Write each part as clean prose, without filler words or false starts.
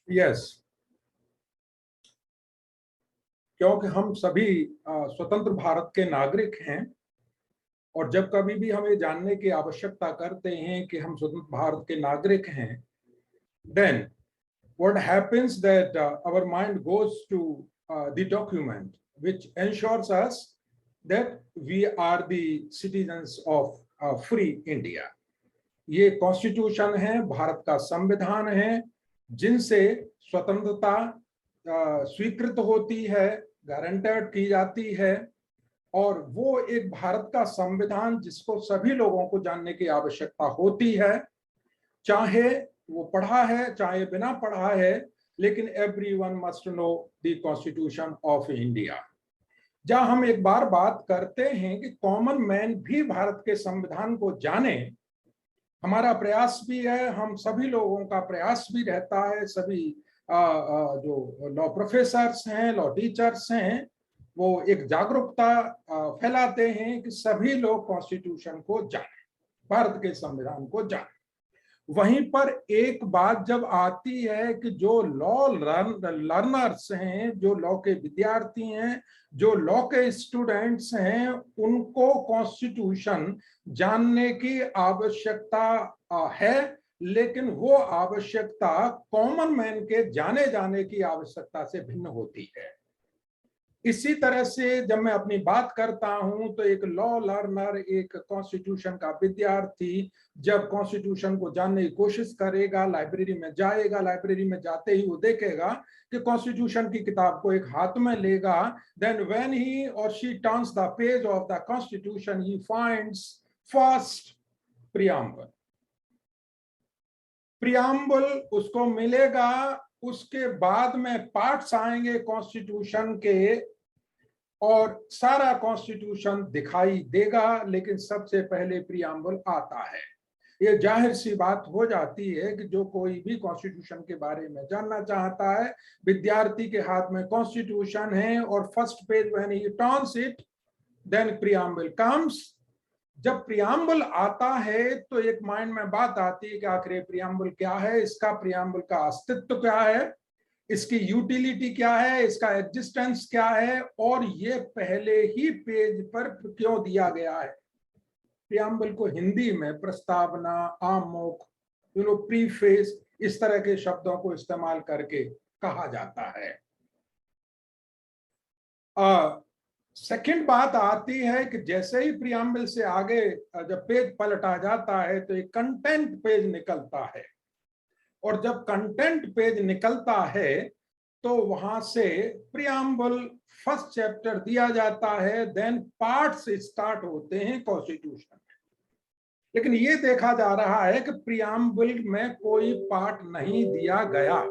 Yes, क्योंकि हम सभी स्वतंत्र भारत के नागरिक हैं, और जब कभी भी हमें जानने की आवश्यकता करते हैं कि हम स्वतंत्र भारत के नागरिक हैं, then what happens that our mind goes to the document which ensures us that we are the citizens of free India. ये कॉन्स्टिट्यूशन है, भारत का संविधान है, जिनसे स्वतंत्रता स्वीकृत होती है, गारंटेड की जाती है, और वो एक भारत का संविधान जिसको सभी लोगों को जानने की आवश्यकता होती है, चाहे वो पढ़ा है चाहे बिना पढ़ा है, लेकिन everyone must know the constitution of India. जहां हम एक बार बात करते हैं कि कॉमन मैन भी भारत के संविधान को जाने, हमारा प्रयास भी है, हम सभी लोगों का प्रयास भी रहता है, सभी जो लॉ प्रोफेसर्स हैं, लॉ टीचर्स हैं, वो एक जागरूकता फैलाते हैं कि सभी लोग कॉन्स्टिट्यूशन को जानें, भारत के संविधान को जानें। वहीं पर एक बात जब आती है कि जो लॉ लर्नर्स हैं, जो लॉ के विद्यार्थी हैं, जो लॉ के स्टूडेंट्स हैं, उनको कॉन्स्टिट्यूशन जानने की आवश्यकता है, लेकिन वो आवश्यकता कॉमन मैन के जाने की आवश्यकता से भिन्न होती है। इसी तरह से जब मैं अपनी बात करता हूं तो एक लॉ लर्नर, एक कॉन्स्टिट्यूशन का विद्यार्थी जब कॉन्स्टिट्यूशन को जानने की कोशिश करेगा, लाइब्रेरी में जाएगा, लाइब्रेरी में जाते ही वो देखेगा कि कॉन्स्टिट्यूशन की किताब को एक हाथ में लेगा, देन व्हेन ही और she turns the page of the constitution, he finds first preamble. Preamble उसको मिलेगा, उसके बाद में पार्ट्स आएंगे कॉन्स्टिट्यूशन के, और सारा कॉन्स्टिट्यूशन दिखाई देगा, लेकिन सबसे पहले प्रियम्बल आता है। ये जाहिर सी बात हो जाती है कि जो कोई भी कॉन्स्टिट्यूशन के बारे में जानना चाहता है, विद्यार्थी के हाथ में कॉन्स्टिट्यूशन है और first page when he turns it, then preamble comes. जब प्रियम्बल आता है तो एक माइंड में बात आती है कि आखिर प्रियम्बल क्या है, इसका प्रियम्बल का अस्तित्व क्या है, इसकी यूटिलिटी क्या है, इसका एग्जिस्टेंस क्या है, और ये पहले ही पेज पर क्यों दिया गया है। प्रियम्बल को हिंदी में प्रस्तावना, आमुख, प्रीफेस, इस तरह के शब्दों को इस्तेमाल करके कहा जाता है। सेकंड बात आती है कि जैसे ही प्रियम्बल से आगे जब पेज पलटा जाता है तो एक कंटेंट पेज निकलता है, और जब कंटेंट पेज निकलता है तो वहां से प्रियम्बल फर्स्ट चैप्टर दिया जाता है, देन पार्ट्स स्टार्ट होते हैं कॉन्स्टिट्यूशन में। लेकिन ये देखा जा रहा है कि प्रियम्बल में कोई पार्ट नहीं दिया गया।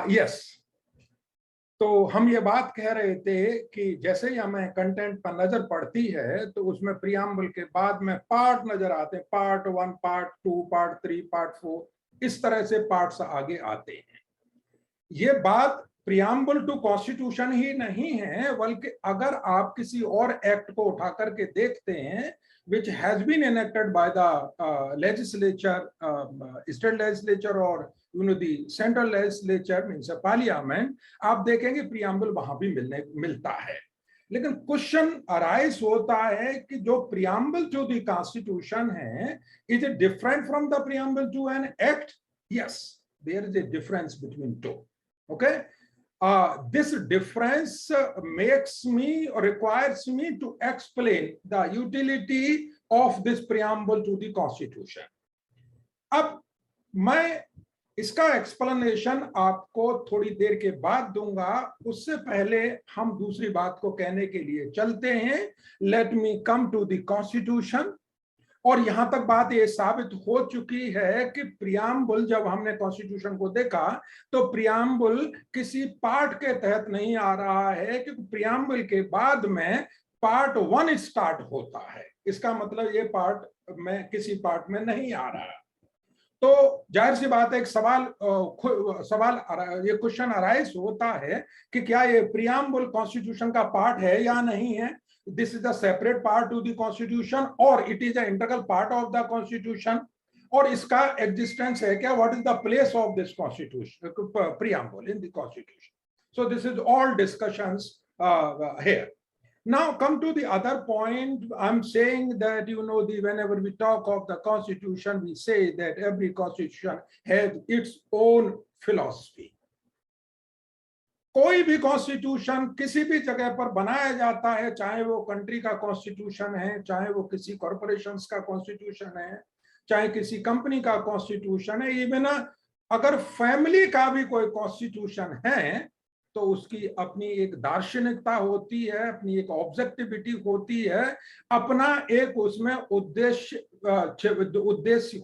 यस, तो हम ये बात कह रहे थे कि जैसे ही हमें कंटेंट पर नजर पड़ती है तो उसमें प्रियम्बल के बाद में पार्ट नजर आते हैं, पार्ट 1, पार्ट 2, पार्ट 3, पार्ट 4, इस तरह से पार्ट्स आगे आते हैं। ये बात प्रियम्बल टू कॉन्स्टिट्यूशन ही नहीं है, बल्कि अगर आप किसी और एक्ट को उठा करके देखते हैं which has been enacted by the legislature, state legislature or the central legislature means a parliament, आप देखेंगे प्रियम्बल वहां भी मिलता है। लेकिन क्वेश्चन अराइज होता है कि जो प्रियम्बल टू द कॉन्स्टिट्यूशन है, is it different from the preamble to an act? Yes, there is a difference between two. Okay, this difference makes me or requires me to explain the utility of this preamble to the Constitution. अब मैं इसका explanation आपको थोड़ी देर के बाद दूंगा, उससे पहले हम दूसरी बात को कहने के लिए चलते हैं। Let me come to the constitution. और यहां तक बात ये साबित हो चुकी है कि प्रियम्बल, जब हमने कॉन्स्टिट्यूशन को देखा तो प्रियम्बल किसी पार्ट के तहत नहीं आ रहा है, क्योंकि प्रियम्बल के बाद में पार्ट 1 स्टार्ट होता है। इसका मतलब ये पार्ट में किसी पार्ट में नहीं आ रहा। तो जाहिर सी बात है एक ये क्वेश्चन अराइज होता है कि क्या ये प्रियम्बल कॉन्स्टिट्यूशन का पार्ट है या नहीं है। This is a separate part to the constitution और it is a integral part of the constitution, और इसका एग्जिस्टेंस है क्या, what is the place of this constitution preamble in the constitution. So this is all discussions here. Now come to the other point. I'm saying that, whenever we talk of the constitution, we say that every constitution has its own philosophy. कोई भी constitution किसी भी जगह पर बनाया जाता है, चाहे वो कंट्री का कॉन्स्टिट्यूशन है, चाहे वो किसी कॉर्पोरेशंस का कॉन्स्टिट्यूशन है, चाहे किसी कंपनी का कॉन्स्टिट्यूशन है, इवन अगर फैमिली का भी कोई कॉन्स्टिट्यूशन है तो उसकी अपनी एक दार्शनिकता होती है, अपनी एक ऑब्जेक्टिविटी होती है, अपना एक उसमें उद्देश्य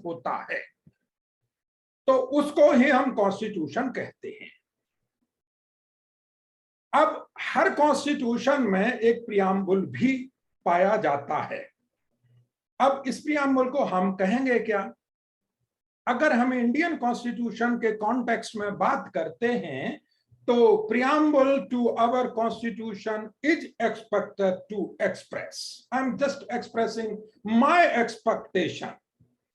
होता है, तो उसको ही हम कॉन्स्टिट्यूशन कहते हैं। अब हर कॉन्स्टिट्यूशन में एक प्रियम्बल भी पाया जाता है। अब इस प्रियम्बल को हम कहेंगे क्या, अगर हम इंडियन कॉन्स्टिट्यूशन के कॉन्टेक्स्ट में बात करते हैं तो preamble to our constitution is expected to express. I'm just expressing my expectation.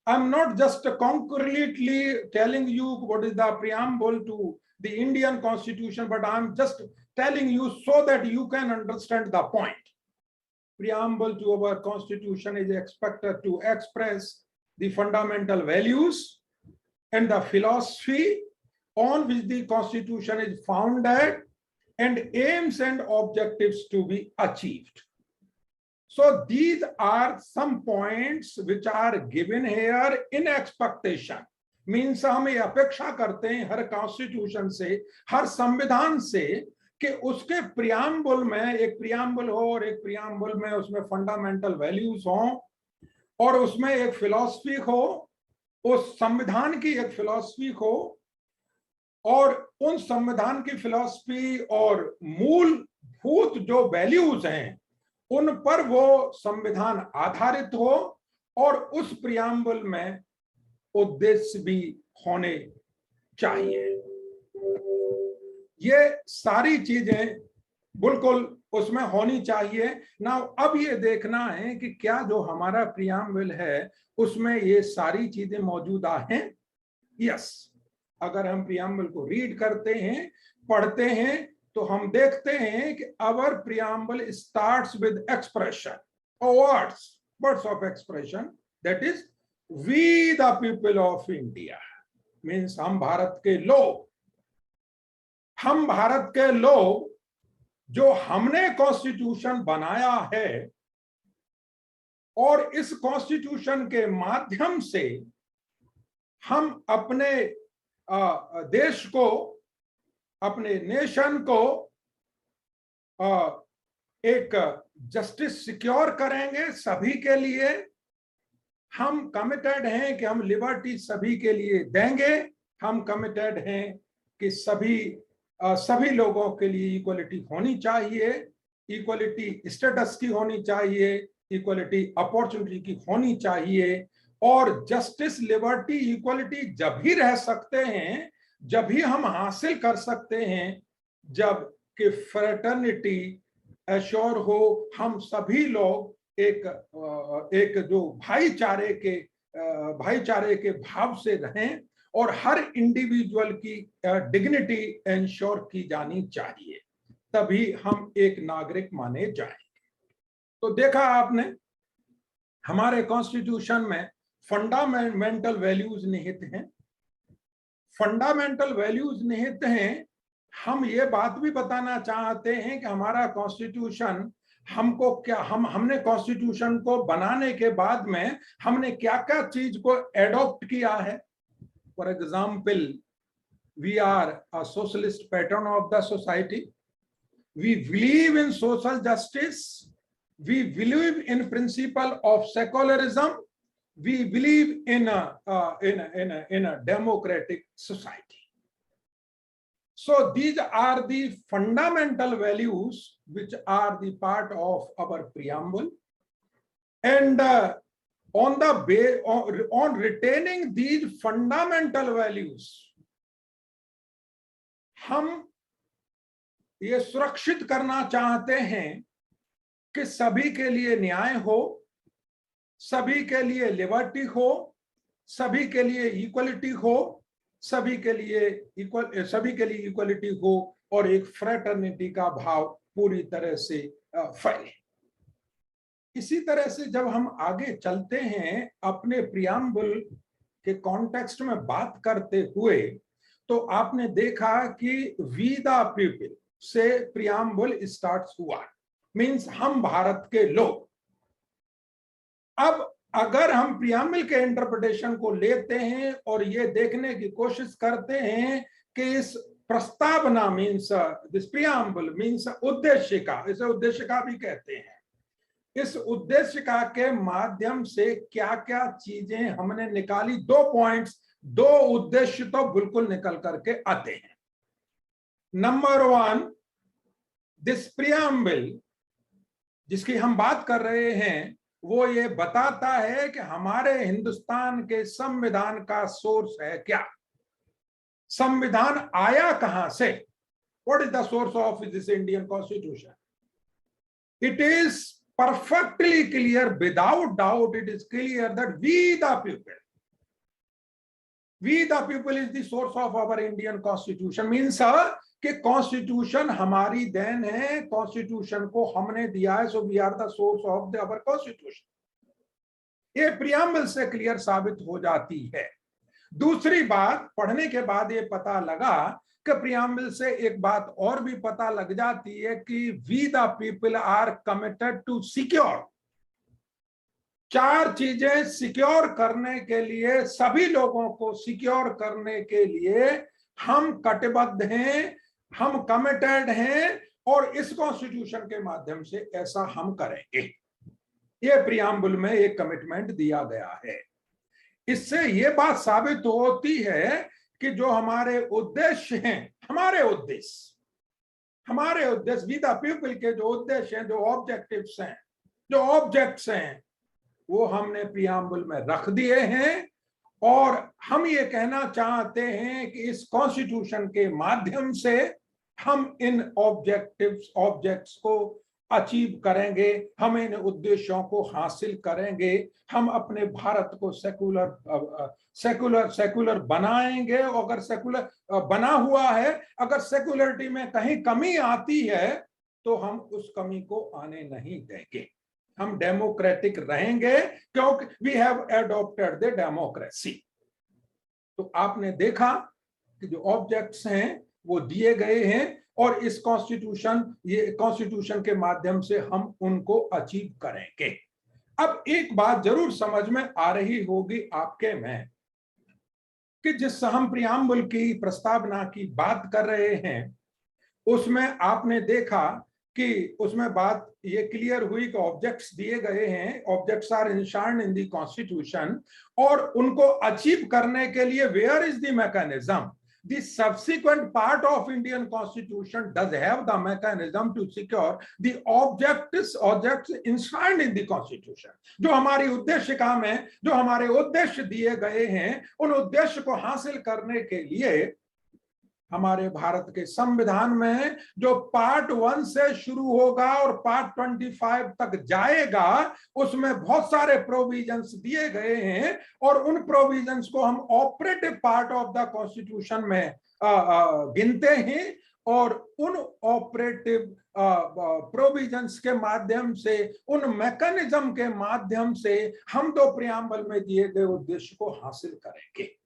I'm not just concretely telling you what is the preamble to the Indian constitution, but I'm just telling you so that you can understand the point. Preamble to our constitution is expected to express the fundamental values and the philosophy on which the constitution is founded and aims and objectives to be achieved. So these are some points which are given here in expectation. Means हम ये अपेक्षा करते हैं हर constitution से, हर संविधान से, कि उसके प्रियम्बल में एक प्रियम्बल हो और एक प्रियम्बल में उसमें फंडामेंटल वैल्यूज हो और उसमें एक फिलॉसफी हो, उस संविधान की एक फिलॉसफी हो और उन संविधान की फिलॉसफी और मूलभूत जो वैल्यूज हैं उन पर वो संविधान आधारित हो और उस प्रियम्बल में उद्देश्य भी होने चाहिए। ये सारी चीजें बिल्कुल उसमें होनी चाहिए ना। अब ये देखना है कि क्या जो हमारा प्रियम्बल है उसमें ये सारी चीजें मौजूदा हैं। यस, अगर हम प्रियम्बल को रीड करते हैं, पढ़ते हैं, तो हम देखते हैं कि our preamble starts with expression words of expression, that is we the people of India. Means हम भारत के लोग जो हमने कॉन्स्टिट्यूशन बनाया है और इस कॉन्स्टिट्यूशन के माध्यम से हम अपने देश को, अपने नेशन को एक जस्टिस सिक्योर करेंगे सभी के लिए। हम कमिटेड हैं कि हम लिबर्टी सभी के लिए देंगे। हम कमिटेड हैं कि सभी लोगों के लिए इक्वलिटी होनी चाहिए, इक्वलिटी स्टेटस की होनी चाहिए, इक्वलिटी अपॉर्चुनिटी की होनी चाहिए। और जस्टिस, लिबर्टी, इक्वलिटी जब ही रह सकते हैं, जब ही हम हासिल कर सकते हैं जब कि फ्रेटर्निटी एश्योर हो, हम सभी लोग एक जो भाईचारे के भाव से रहें और हर इंडिविजुअल की डिग्निटी एंश्योर की जानी चाहिए, तभी हम एक नागरिक माने जाएंगे। तो देखा आपने, हमारे कॉन्स्टिट्यूशन में फंडामेंटल वैल्यूज निहित हैं। फंडामेंटल वैल्यूज निहित हैं। हम ये बात भी बताना चाहते हैं कि हमारा कॉन्स्टिट्यूशन हमको क्या, हमने कॉन्स्टिट्यूशन को बनाने के बाद में हमने क्या क्या चीज को एडॉप्ट किया है। For example, we are a socialist pattern of the society. We believe in social justice. We believe in principle of secularism. We believe in a democratic society. So these are the fundamental values which are the part of our preamble, and on retaining these fundamental values, हम ये सुरक्षित करना चाहते हैं कि सभी के लिए न्याय हो, सभी के लिए लिबर्टी हो, सभी के लिए इक्वलिटी हो, सभी के लिए इक्वलिटी हो, और एक फ्रेटर्निटी का भाव पूरी तरह से फैले। इसी तरह से जब हम आगे चलते हैं अपने प्रियम्बल के कॉन्टेक्स्ट में बात करते हुए, तो आपने देखा कि वी द पीपल से प्रियम्बल स्टार्ट हुआ, मींस हम भारत के लोग। अब अगर हम प्रियम्बल के इंटरप्रिटेशन को लेते हैं और ये देखने की कोशिश करते हैं कि इस प्रस्तावना मीन्स दिस प्रियम्बल मीन्स उद्देशिका, इसे उद्देशिका भी कहते हैं, इस उद्देशिका के माध्यम से क्या क्या चीजें हमने निकाली, 2 पॉइंट्स, 2 उद्देश्य तो बिल्कुल निकल करके आते हैं। नंबर 1, दिस प्रियम्बल जिसकी हम बात कर रहे हैं वो ये बताता है कि हमारे हिंदुस्तान के संविधान का सोर्स है क्या, संविधान आया कहां से, what is the source of this Indian constitution. It is perfectly clear, without doubt it is clear that we the people is the source of our Indian constitution, means कि कॉन्स्टिट्यूशन हमारी देन है, कॉन्स्टिट्यूशन को हमने दिया है, so we are the source of the our constitution. ये preamble से क्लियर साबित हो जाती है। दूसरी बात, पढ़ने के बाद ये पता लगा कि प्रियम्बल से एक बात और भी पता लग जाती है कि we the people are committed to secure, 4 चीजें सिक्योर करने के लिए, सभी लोगों को सिक्योर करने के लिए हम कटिबद्ध हैं, हम कमिटेड हैं, और इस कॉन्स्टिट्यूशन के माध्यम से ऐसा हम करेंगे। ये प्रियम्बल में एक कमिटमेंट दिया गया है। इससे ये बात साबित होती है कि जो हमारे उद्देश्य हैं, हमारे उद्देश्य वी द पीपल के जो उद्देश्य हैं, जो ऑब्जेक्टिव्स हैं, जो ऑब्जेक्ट्स हैं, वो हमने प्रियम्बल में रख दिए हैं। और हम ये कहना चाहते हैं कि इस कॉन्स्टिट्यूशन के माध्यम से हम इन ऑब्जेक्ट्स को अचीव करेंगे, हम इन उद्देश्यों को हासिल करेंगे, हम अपने भारत को सेकुलर बनाएंगे। अगर सेकुलर बना हुआ है, अगर सेकुलरिटी में कहीं कमी आती है तो हम उस कमी को आने नहीं देंगे, हम डेमोक्रेटिक रहेंगे, क्योंकि we have adopted the democracy. तो आपने देखा कि जो ऑब्जेक्ट्स हैं वो दिए गए हैं, और इस कॉन्स्टिट्यूशन के माध्यम से हम उनको अचीव करेंगे। अब एक बात जरूर समझ में आ रही होगी आपके में कि जिस हम प्रियम्बल की प्रस्तावना की बात कर रहे हैं, उसमें आपने देखा कि उसमें बात ये क्लियर हुई कि ऑब्जेक्ट्स दिए गए हैं, objects are enshrined in the constitution, और उनको अचीव करने के लिए where is the mechanism. The subsequent part of Indian Constitution does have the mechanism to secure the objects enshrined in the Constitution. जो हमारी उद्देशिका में जो हमारे उद्देश्य दिए गए हैं, उन उद्देश्य को हासिल करने के लिए हमारे भारत के संविधान में जो पार्ट 1 से शुरू होगा और पार्ट 25 तक जाएगा, उसमें बहुत सारे प्रोविजंस दिए गए हैं, और उन प्रोविजंस को हम operative part of the constitution में गिनते हैं, और उन ऑपरेटिव प्रोविजंस के माध्यम से, उन मैकेनिज्म के माध्यम से हम तो प्रियम्बल में दिए गए उद्देश्य को हासिल करेंगे।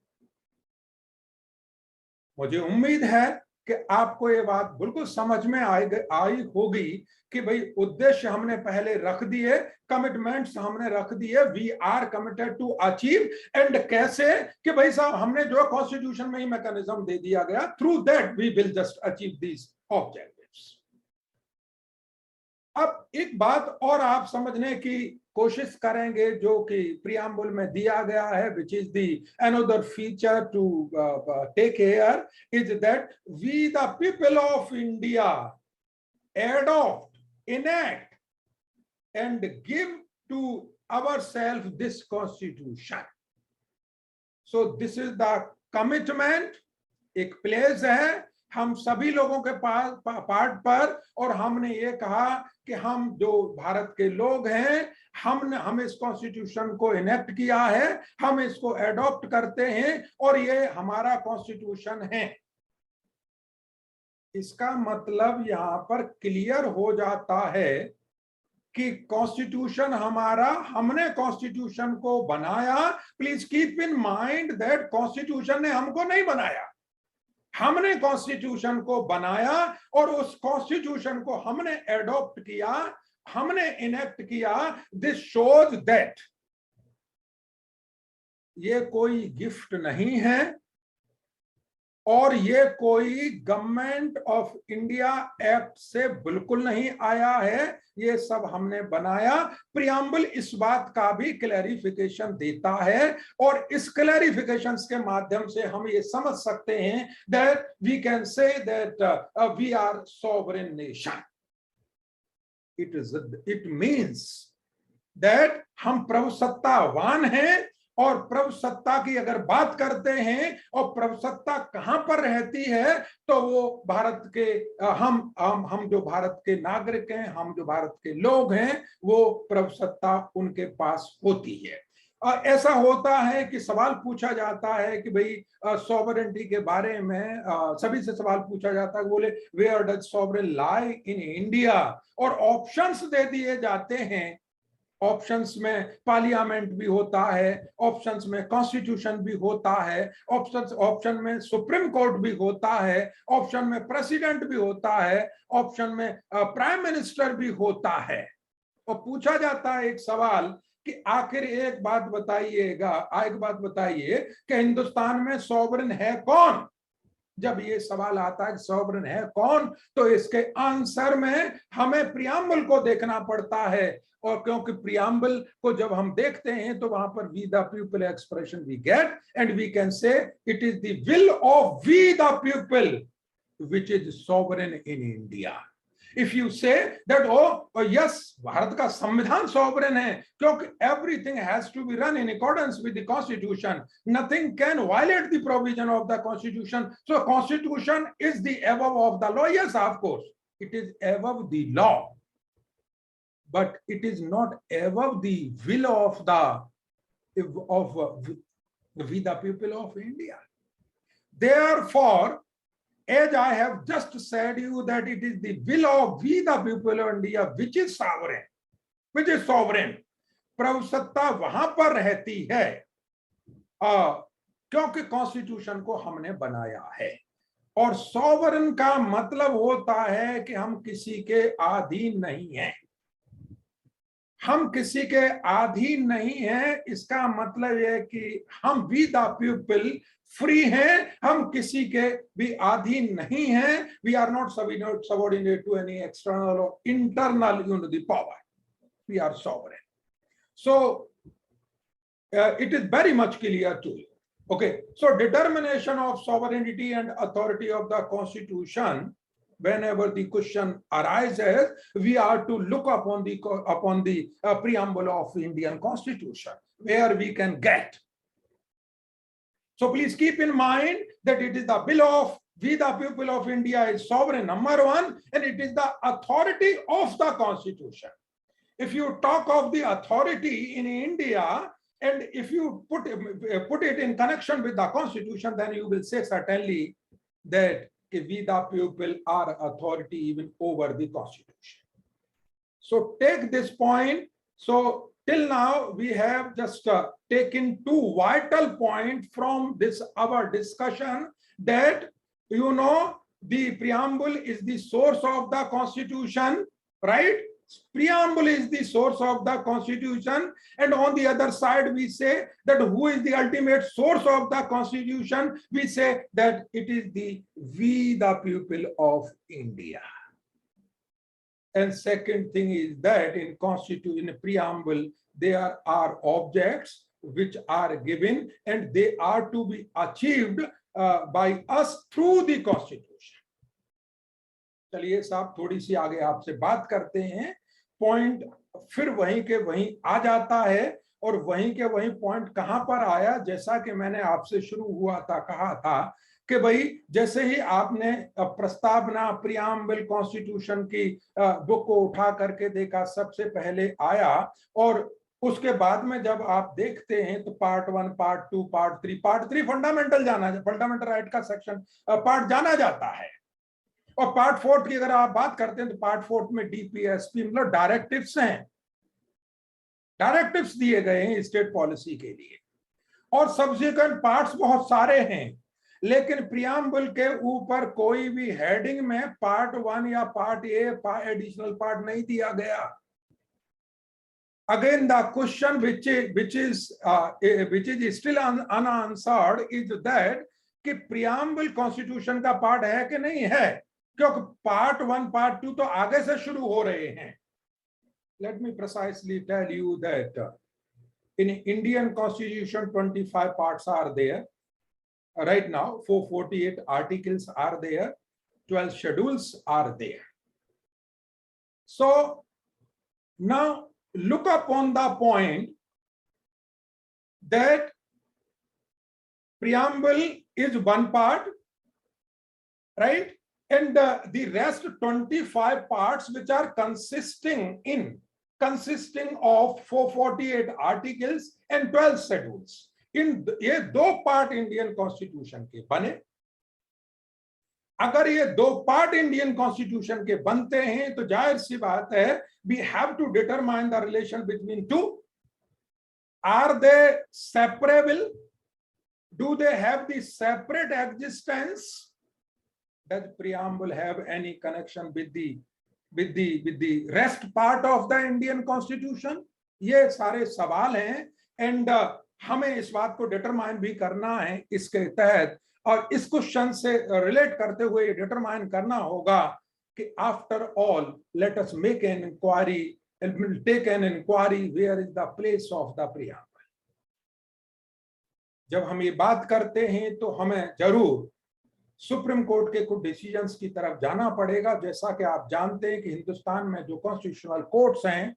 मुझे उम्मीद है कि आपको ये बात बिल्कुल समझ में आई होगी कि भाई उद्देश्य हमने पहले रख दिए, कमिटमेंट्स हमने रख दिए, we are committed to achieve, and कैसे कि भाई साहब हमने जो कॉन्स्टिट्यूशन में ही मैकेनिज्म दे दिया गया, through that we will just achieve these objectives. अब एक बात और आप समझने की कोशिश करेंगे जो कि प्रियम्बल में दिया गया है, which is the another feature to take care, is that we the people of India adopt, enact and give to ourselves this constitution. So this is the commitment, एक प्लेस है हम सभी लोगों के पार्ट पर, और हमने ये कहा कि हम जो भारत के लोग हैं हम इस कॉन्स्टिट्यूशन को इनेक्ट किया है, हम इसको एडॉप्ट करते हैं और ये हमारा कॉन्स्टिट्यूशन है। इसका मतलब यहां पर क्लियर हो जाता है कि कॉन्स्टिट्यूशन हमारा, हमने कॉन्स्टिट्यूशन को बनाया। Please keep in mind that constitution ने हमको नहीं बनाया, हमने कॉन्स्टिट्यूशन को बनाया और उस कॉन्स्टिट्यूशन को हमने एडॉप्ट किया, हमने इनेक्ट किया। दिस शोज दैट ये कोई गिफ्ट नहीं है और ये कोई गवर्नमेंट ऑफ इंडिया एक्ट से बिल्कुल नहीं आया है, ये सब हमने बनाया। प्रियम्बल इस बात का भी क्लैरिफिकेशन देता है और इस क्लैरिफिकेशन के माध्यम से हम ये समझ सकते हैं that we can say that we are sovereign nation. It means that हम प्रभुसत्तावान हैं, और प्रभुसत्ता की अगर बात करते हैं और प्रभुसत्ता कहां पर रहती है तो वो भारत के हम जो भारत के नागरिक हैं, हम जो भारत के लोग हैं, वो प्रभुसत्ता उनके पास होती है। ऐसा होता है कि सवाल पूछा जाता है कि भाई सॉवरेनिटी के बारे में सभी से सवाल पूछा जाता है, बोले where does sovereign lie in India, और ऑप्शंस दे दिए जाते हैं। ऑप्शंस में पार्लियामेंट भी होता है, ऑप्शंस में कॉन्स्टिट्यूशन भी होता है, ऑप्शन में सुप्रीम कोर्ट भी होता है, ऑप्शन में प्रेसिडेंट भी होता है, ऑप्शन में प्राइम मिनिस्टर भी होता है। और पूछा जाता है एक सवाल कि आखिर एक बात बताइए कि हिंदुस्तान में सॉवरेन है कौन। जब ये सवाल आता है सॉवरेन है कौन, तो इसके आंसर में हमें प्रियम्बल को देखना पड़ता है, और क्योंकि प्रियम्बल को जब हम देखते हैं तो वहां पर we the people expression we get, and we can say it is the will of we the people which is sovereign in India. If you say that yes Bharat का संविधान सॉवरेन है, क्योंकि everything has to be run in accordance with the constitution, nothing can violate the provision of the constitution, so constitution is the above of the law. Yes of course it is above the law, but it is not above the will of we the people of India. Therefore, as I have just said you that it is the will of we the people of India which is sovereign, प्रभुसत्ता वहां पर रहती है क्योंकि constitution को हमने बनाया है। और सॉवरेन का मतलब होता है कि हम किसी के अधीन नहीं हैं, हम किसी के अधीन नहीं हैं। इसका मतलब है कि हम वी द पीपल फ्री हैं, हम किसी के भी अधीन नहीं हैं। We are not subordinate to any external और internal the power, we are sovereign. So it is very much clear to you. Okay, so determination of sovereignty and authority of the constitution, whenever the question arises, we are to look upon the preamble of Indian constitution, where we can get. So please keep in mind that it is the will of we the people of India is sovereign, number one, and it is the authority of the constitution. If you talk of the authority in India, and if you put it in connection with the constitution, then you will say certainly that we the people are authority even over the constitution. So take this point. So till now we have just taken two vital points from this our discussion, that you know the preamble is the source of the constitution, right? Preamble is the source of the constitution, and on the other side we say that who is the ultimate source of the constitution? We say that it is the we the people of India. And second thing is that in constitution, in preamble, there are objects which are given and they are to be achieved by us through the constitution. चलिए साहब थोड़ी सी आगे आपसे बात करते हैं point फिर वहीं के वहीं आ जाता है, और वहीं के वहीं पॉइंट कहां पर आया, जैसा कि मैंने आपसे शुरू हुआ था, कहा था कि भाई जैसे ही आपने प्रस्तावना प्रियम्बल कॉन्स्टिट्यूशन की बुक को उठा करके देखा, सबसे पहले आया, और उसके बाद में जब आप देखते हैं तो part 1, part 2, part 3 fundamental right का सेक्शन पार्ट जाना जाता है। और पार्ट 4 की अगर आप बात करते हैं तो पार्ट 4 में डीपीएसपी मतलब डायरेक्टिव्स हैं, डायरेक्टिव्स दिए गए हैं स्टेट पॉलिसी के लिए, और सब्सिक्वेंट पार्ट्स बहुत सारे हैं, लेकिन प्रियम्बल के ऊपर कोई भी हेडिंग में पार्ट 1 या पार्ट ए एडिशनल पार्ट नहीं दिया गया। Again the question which is still unanswered is that कि प्रियम्बल कॉन्स्टिट्यूशन का पार्ट है कि नहीं है, क्योंकि पार्ट 1 पार्ट 2 तो आगे से शुरू हो रहे हैं। Let me precisely tell you that in Indian Constitution 25 parts are there right now, 448 articles are there, 12 schedules are there. So now look upon the point that preamble is one part, right, and the rest 25 parts which are consisting of 448 articles and 12 schedules, इन ये दो part Indian constitution के बने। अगर ये दो part Indian constitution के बनते हैं तो जाहिर सी बात है we have to determine the relation between two. Are they separable? Do they have the separate existence? Does preamble have any connection with the rest part of the Indian Constitution? ये सारे सवाल हैं, एंड हमें इस बात को determine भी करना है इसके तहत, और इस क्वेश्चन से रिलेट करते हुए डिटरमाइन करना होगा कि after all let us make an inquiry, take an inquiry where is the place of the preamble. जब हम ये बात करते हैं तो हमें जरूर सुप्रीम कोर्ट के कुछ डिसीजंस की तरफ जाना पड़ेगा। जैसा कि आप जानते हैं कि हिंदुस्तान में जो कॉन्स्टिट्यूशनल कोर्ट्स हैं,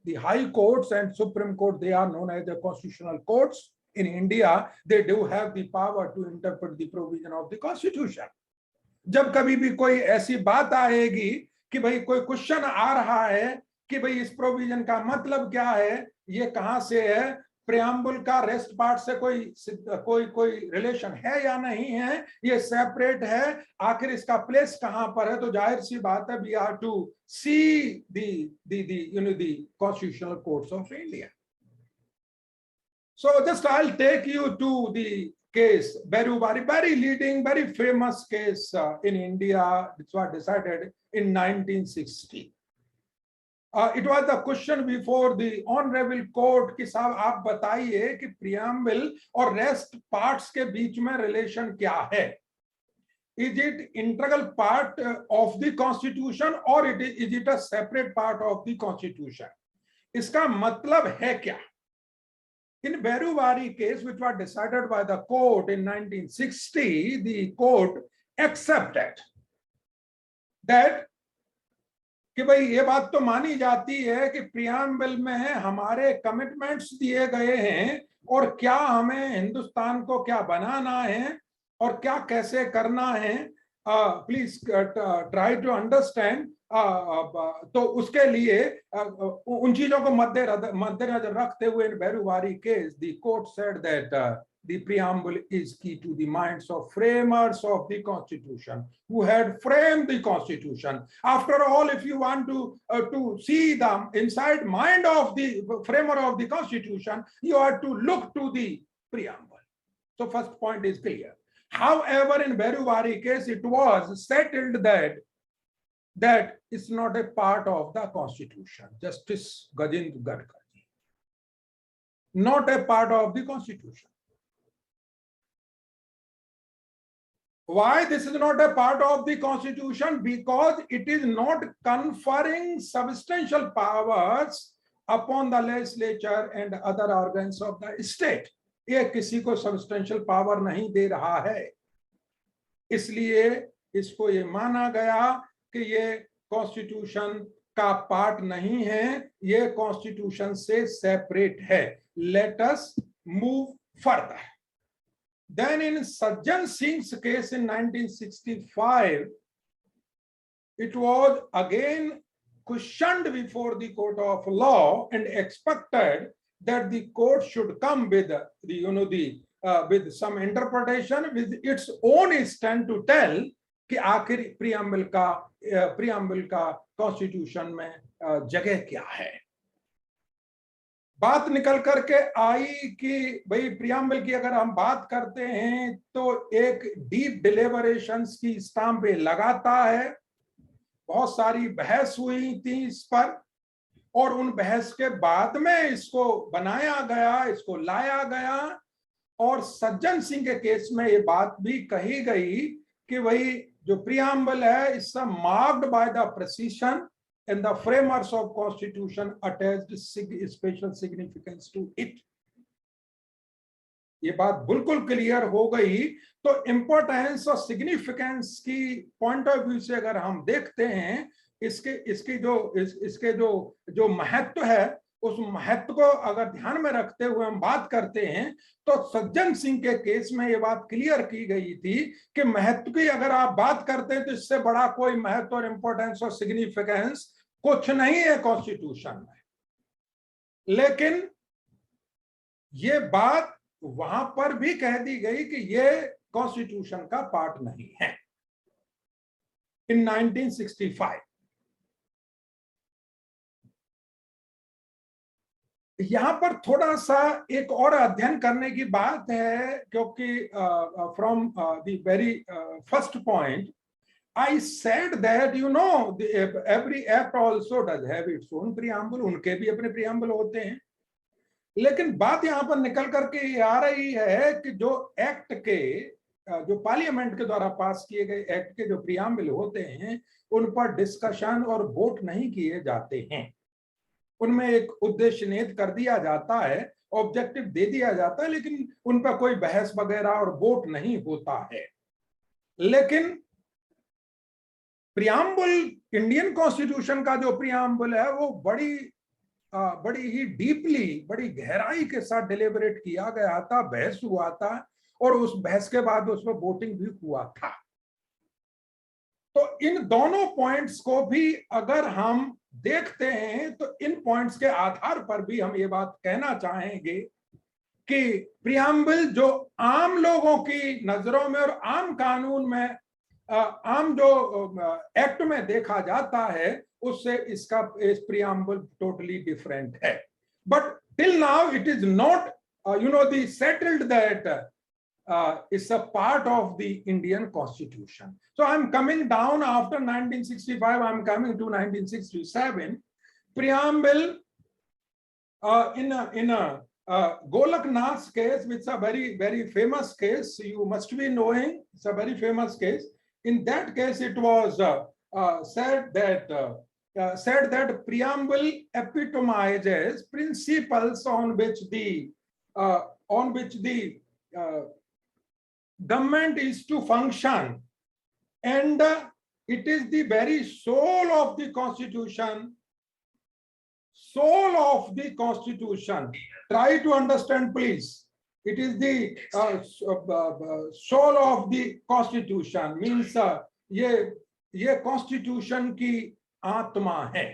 the high courts and supreme court, they are known as the constitutional courts. In India they do have the power to interpret the provision of the constitution. जब कभी भी कोई ऐसी बात आएगी कि भाई कोई क्वेश्चन आ रहा है कि भाई इस प्रोविजन का मतलब क्या है, ये कहां से है, प्रियम्बल का रेस्ट पार्ट से कोई रिलेशन है या नहीं है, ये सेपरेट है, आखिर इसका प्लेस कहां पर है, तो जाहिर सी बात है we are to see the constitutional courts of India. So just I will take you to the case Behroobari, very leading, very famous case in India. It was decided in 1960. It was the question before the honorable court कि साहब आप बताइए कि preamble और rest parts के बीच में relation क्या है? Is it integral part of the constitution or is it a separate part of the constitution? इसका मतलब है क्या? In Behroobari case, which was decided by the court in 1960, the court accepted that कि भाई ये बात तो मानी जाती है कि प्रियम्बल में हमारे कमिटमेंट्स दिए गए हैं और क्या हमें हिंदुस्तान को क्या बनाना है और क्या कैसे करना है। Please try to understand. तो उसके लिए उन चीजों को मद्देनजर रखते हुए in Behroobari case the court said that the preamble is key to the minds of framers of the constitution who had framed the constitution. After all, if you want to see the inside mind of the framer of the constitution, you have to look to the preamble. So first point is clear. However, in Behroobari case, it was settled that it's not a part of the constitution. Justice Gajendra Gadkari, not a part of the constitution. Why this is not a part of the constitution? Because it is not conferring substantial powers upon the legislature and other organs of the state. ये किसी को substantial power नहीं दे रहा है, इसलिए इसको ये माना गया कि ये constitution का पार्ट नहीं है, ये कॉन्स्टिट्यूशन से सेपरेट है। Let us move further. Then in Sajjan Singh's case in 1965, it was again questioned before the court of law and expected that the court should come with with some interpretation with its own stand to tell कि आखिर preamble का constitution में जगह क्या है। बात निकल करके आई कि भाई प्रियम्बल की अगर हम बात करते हैं तो एक डीप डिलिबरेशंस की स्टाम्प पे लगाता है। बहुत सारी बहस हुई थी इस पर और उन बहस के बाद में इसको बनाया गया, इसको लाया गया। और सज्जन सिंह के केस में ये बात भी कही गई कि वही जो प्रियम्बल है it's marked by the precision and the framers of constitution attached special significance to it। ये बात बिल्कुल क्लियर हो गई। तो इंपॉर्टेंस और सिग्निफिकेंस की पॉइंट ऑफ व्यू से अगर हम देखते हैं इसके जो महत्व है, उस महत्व को अगर ध्यान में रखते हुए हम बात करते हैं तो सज्जन सिंह के केस में ये बात क्लियर की गई थी कि महत्व की अगर आप बात करते हैं तो इससे बड़ा कोई महत्व और इंपॉर्टेंस और सिग्निफिकेंस कुछ नहीं है कॉन्स्टिट्यूशन में। लेकिन ये बात वहां पर भी कह दी गई कि ये कॉन्स्टिट्यूशन का पार्ट नहीं है। इन 1965 यहां पर थोड़ा सा एक और अध्ययन करने की बात है, क्योंकि from the very first point I said that every act also does have its own preamble, उनके भी अपने preamble होते हैं। लेकिन बात यहां पर निकल करके ये आ रही है कि जो एक्ट के जो पार्लियामेंट के द्वारा पास किए गए एक्ट के जो preamble होते हैं उन पर डिस्कशन और वोट नहीं किए जाते हैं। उनमें एक उद्देश्य निहित कर दिया जाता है, ऑब्जेक्टिव दे दिया जाता है, लेकिन उन पर कोई बहस वगैरह और वोट नहीं होता है। लेकिन प्रियम्बल, इंडियन कॉन्स्टिट्यूशन का जो प्रियम्बल है वो बड़ी ही डीपली, बड़ी गहराई के साथ डिलिबरेट किया गया था, बहस हुआ था और उस बहस के बाद उस पर वोटिंग भी हुआ था। तो इन दोनों पॉइंट्स को भी अगर हम देखते हैं तो इन पॉइंट्स के आधार पर भी हम ये बात कहना चाहेंगे कि प्रियम्बल जो आम लोगों की नजरों में और आम कानून में, आम जो एक्ट में देखा जाता है उससे इसका प्रियम्बल टोटली डिफरेंट है। But till now it is not the settled that it's a part of the Indian Constitution. So I'm coming down after 1965, I'm coming to 1967. Preamble in a Golak Nath's case, which is a very, very famous case, you must be knowing, it's a very famous case. In that case, it was said that preamble epitomizes principles on which the government is to function, and it is the very soul of the constitution. Soul of the constitution. Try to understand, please. It is the soul of the constitution. Means ये constitution की आत्मा है।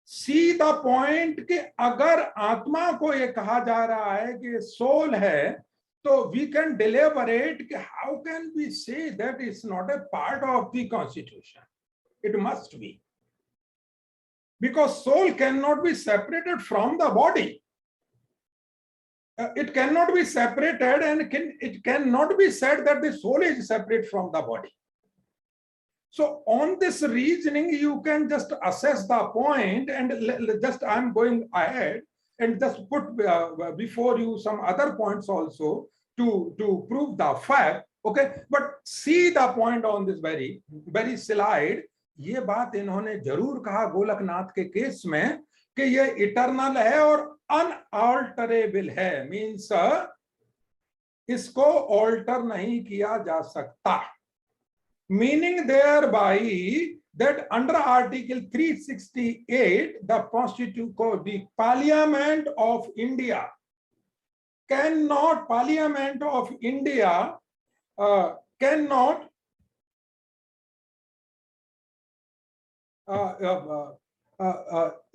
See the point कि अगर आत्मा को ये कहा जा रहा है कि soul है, तो we can deliberate कि how can we say that it's not a part of the constitution? It must be. Because soul cannot be separated from the body. It cannot be separated, and it cannot be said that the soul is separate from the body. So on this reasoning, you can just assess the point, and just I'm going ahead and just put before you some other points also to prove the fact. Okay, but see the point on this very slide. ये बात इन्होंने जरूर कहा गोलकनाथ के case में कि ये eternal है और अनऑल्टरेबल है। मींस इसको ऑल्टर नहीं किया जा सकता। Meaning thereby that under Article 368, the Parliament of India cannot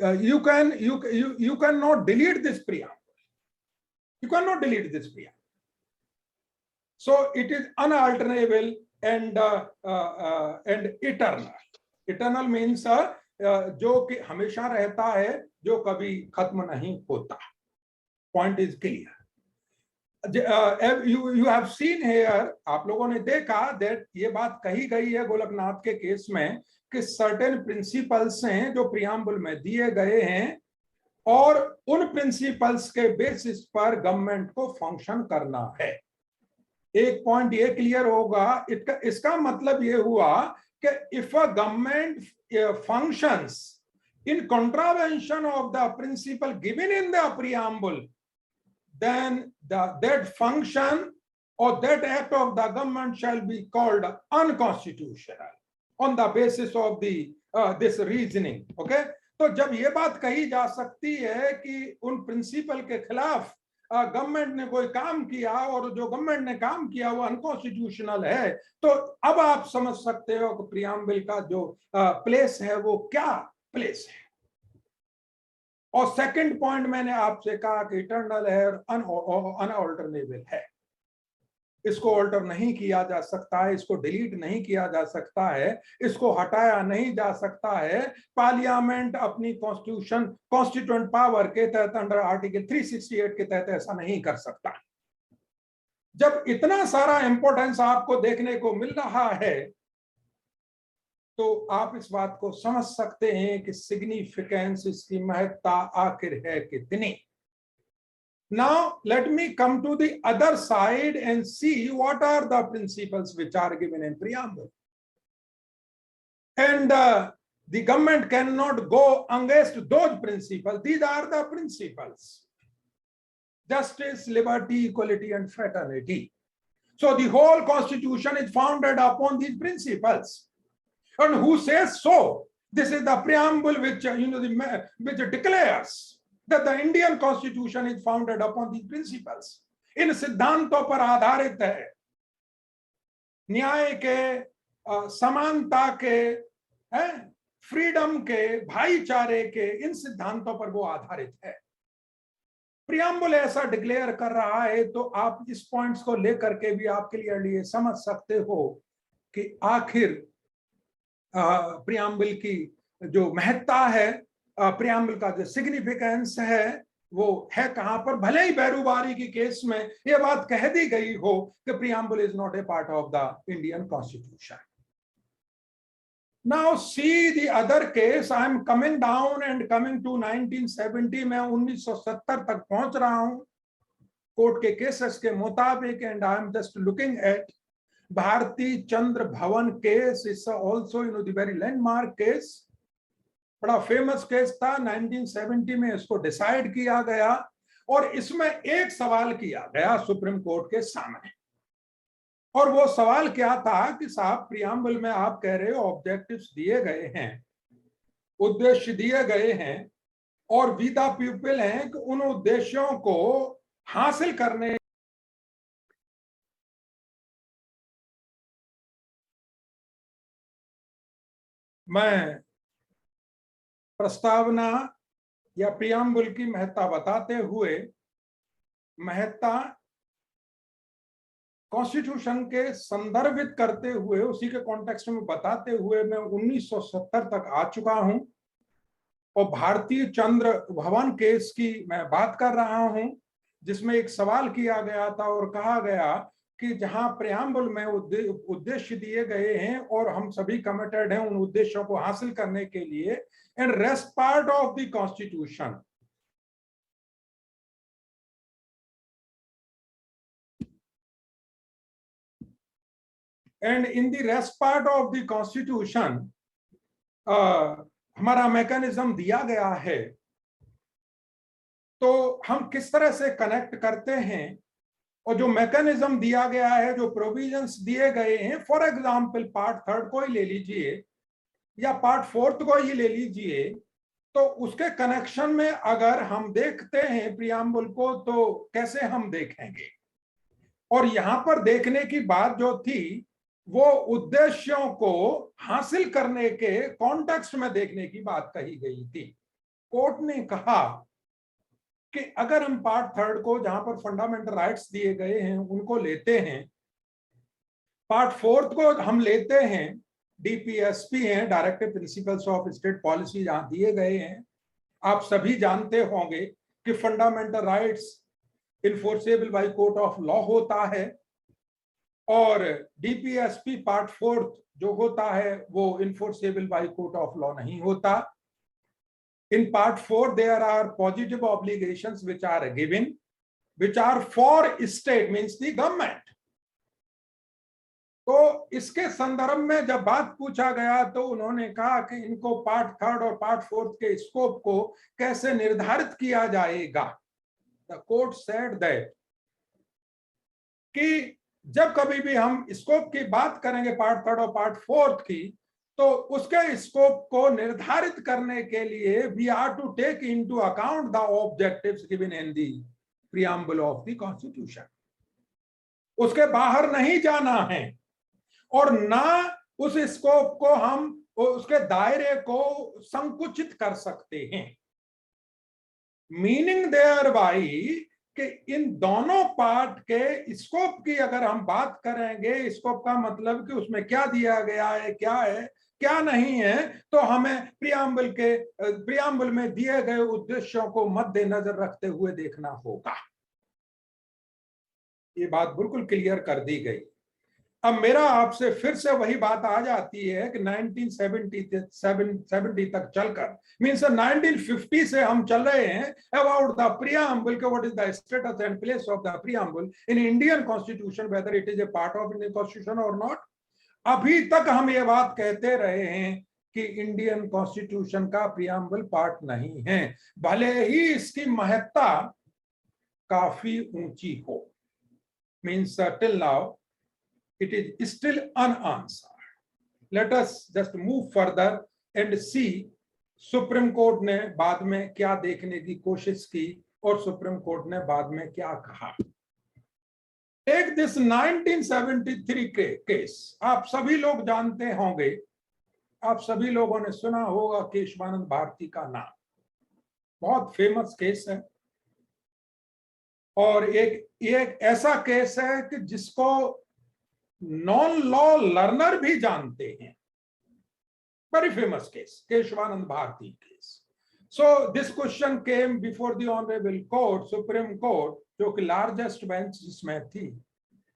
you cannot delete this preamble. You cannot delete this preamble. So it is unalterable and eternal. Eternal means जो कि हमेशा रहता है, जो कभी खत्म नहीं होता. Point is clear. You have seen here, आप लोगों ने देखा that ये बात कही गई है गोलकनाथ के केस में कि certain principles हैं जो preamble में दिए गए हैं और उन principles के basis पर गवर्नमेंट को फंक्शन करना है. एक पॉइंट ये क्लियर होगा, इसका मतलब ये हुआ कि if a government functions in contravention of the principle given in the preamble, then that function or that act of the government shall be called unconstitutional on the basis of the this reasoning. Okay, तो जब ये बात कही जा सकती है कि उन प्रिंसिपल के खिलाफ गवर्नमेंट ने कोई काम किया और जो गवर्नमेंट ने काम किया वो अनकॉन्स्टिट्यूशनल है, तो अब आप समझ सकते हो कि प्रियम्बल का जो प्लेस है वो क्या प्लेस है. और सेकंड पॉइंट मैंने आपसे कहा कि इटर्नल है और अनऑल्टरनेबल है. इसको ऑल्टर नहीं किया जा सकता है, इसको डिलीट नहीं किया जा सकता है, इसको हटाया नहीं जा सकता है. पार्लियामेंट अपनी कॉन्स्टिट्यूएंट पावर के तहत अंडर आर्टिकल 368 के तहत ऐसा नहीं कर सकता. जब इतना सारा इंपॉर्टेंस आपको देखने को मिल रहा है तो आप इस बात को समझ सकते हैं कि सिग्निफिकेंस, इसकी महत्ता आखिर है कितनी. Now let me come to the other side and see what are the principles which are given in preamble. And the government cannot go against those principles. These are the principles: justice, liberty, equality, and fraternity. So the whole constitution is founded upon these principles. And who says so? This is the preamble which which declares that the Indian Constitution is founded upon these principles. इन सिद्धांतों पर आधारित है. न्याय के, समानता के, freedom के, भाईचारे के, इन सिद्धांतों पर वो आधारित है. प्रियम्बल ऐसा डिक्लेयर कर रहा है तो आप इस पॉइंट्स को लेकर के भी आप क्लियरली समझ सकते हो कि आखिर प्रियम्बल की जो महत्ता है, प्रियम्बल का जो सिग्निफिकेंस है वो है कहां पर. भले ही बैरूबारी की केस में ये बात कह दी गई हो कि preamble is not a part of the Indian constitution. Now see the other case. I am coming down and coming to 1970. मैं 1970 तक पहुंच रहा हूं कोर्ट के केसेस के मुताबिक. And I am just looking at Bharati Chandra Bhavan case. It's also the very landmark case. बड़ा famous case था. 1970 में इसको डिसाइड किया गया और इसमें एक सवाल किया गया सुप्रीम कोर्ट के सामने. और वो सवाल क्या था कि साहब प्रियम्बल में आप कह रहे हो ऑब्जेक्टिव्स दिए गए हैं, उद्देश्य दिए गए हैं और वी द पीपल हैं कि उन उद्देश्यों को हासिल करने मैं प्रस्तावना या प्रियम्बल की महत्ता बताते हुए, महत्ता कॉन्स्टिट्यूशन के संदर्भित करते हुए, उसी के कॉन्टेक्स्ट में बताते हुए मैं 1970 तक आ चुका हूं और भारतीय चंद्र भवन केस की मैं बात कर रहा हूं जिसमें एक सवाल किया गया था और कहा गया कि जहां प्रियम्बल में उद्देश्य दिए गए हैं और हम सभी कमिटेड हैं उन उद्देश्यों को हासिल करने के लिए, and rest part of the constitution and in the rest part of the constitution हमारा मैकेनिज्म दिया गया है. तो हम किस तरह से कनेक्ट करते हैं और जो मैकेनिज्म दिया गया है, जो प्रोविजंस दिए गए हैं, फॉर एग्जांपल पार्ट 3 को ही ले लीजिए. या पार्ट फोर्थ को ही ले लीजिए, तो उसके कनेक्शन में अगर हम देखते हैं प्रियम्बल को तो कैसे हम देखेंगे? और यहां पर देखने की बात जो थी वो उद्देश्यों को हासिल करने के कॉन्टेक्स्ट में देखने की बात कही गई थी। कोर्ट ने कहा कि अगर हम पार्ट थर्ड को, जहां पर फंडामेंटल राइट्स दिए गए हैं, उनको लेते हैं, पार्ट फोर्थ को हम लेते हैं, डीपीएसपी हैं, directive principles of state policy, जहां दिए गए हैं, आप सभी जानते होंगे कि fundamental rights enforceable by court of law होता है, और डीपीएसपी पार्ट फोर्थ जो होता है वो enforceable by court of law नहीं होता। In part 4 there are positive obligations which are given, which are for state, means the government. तो इसके संदर्भ में जब बात पूछा गया तो उन्होंने कहा कि इनको पार्ट थर्ड और पार्ट फोर्थ के स्कोप को कैसे निर्धारित किया जाएगा। द कोर्ट सेड दैट कि जब कभी भी हम स्कोप की बात करेंगे पार्ट थर्ड और पार्ट फोर्थ की, तो उसके स्कोप को निर्धारित करने के लिए we are to take into account the objectives given in the preamble of the constitution. उसके बाहर नहीं जाना है और ना उस स्कोप को हम उसके दायरे को संकुचित कर सकते हैं। मीनिंग देयर बाई कि इन दोनों पार्ट के स्कोप की अगर हम बात करेंगे, स्कोप का मतलब कि उसमें क्या दिया गया है, क्या नहीं है, तो हमें प्रियम्बल में दिए गए उद्देश्यों को मद्देनजर रखते हुए देखना होगा। ये बात बिल्कुल क्लियर कर दी गई। अब मेरा आपसे फिर से वही बात आ जाती है कि 1970 तक चलकर, मीन्स 1950 से हम चल रहे हैं about the preamble, what is the status and place of the preamble in Indian constitution, whether it is a part of Indian constitution और नॉट। अभी तक हम ये बात कहते रहे हैं कि इंडियन कॉन्स्टिट्यूशन का प्रीएम्बल पार्ट नहीं है, भले ही इसकी महत्ता काफी ऊंची हो। Means till now it is still unanswered. Let us just move further and see supreme court ने बाद में क्या देखने की कोशिश की और सुप्रीम कोर्ट ने बाद में क्या कहा। Take this 1973 केस, आप सभी लोग जानते होंगे, आप सभी लोगों ने सुना होगा केशवानंद भारती का नाम, बहुत फेमस केस है और एक ऐसा केस है कि जिसको नॉन लॉ लर्नर भी जानते हैं। Very famous case, Kesavananda Bharati case. So this question came before the honourable court, supreme court, जो कि लार्जेस्ट बेंच जिसमें थी,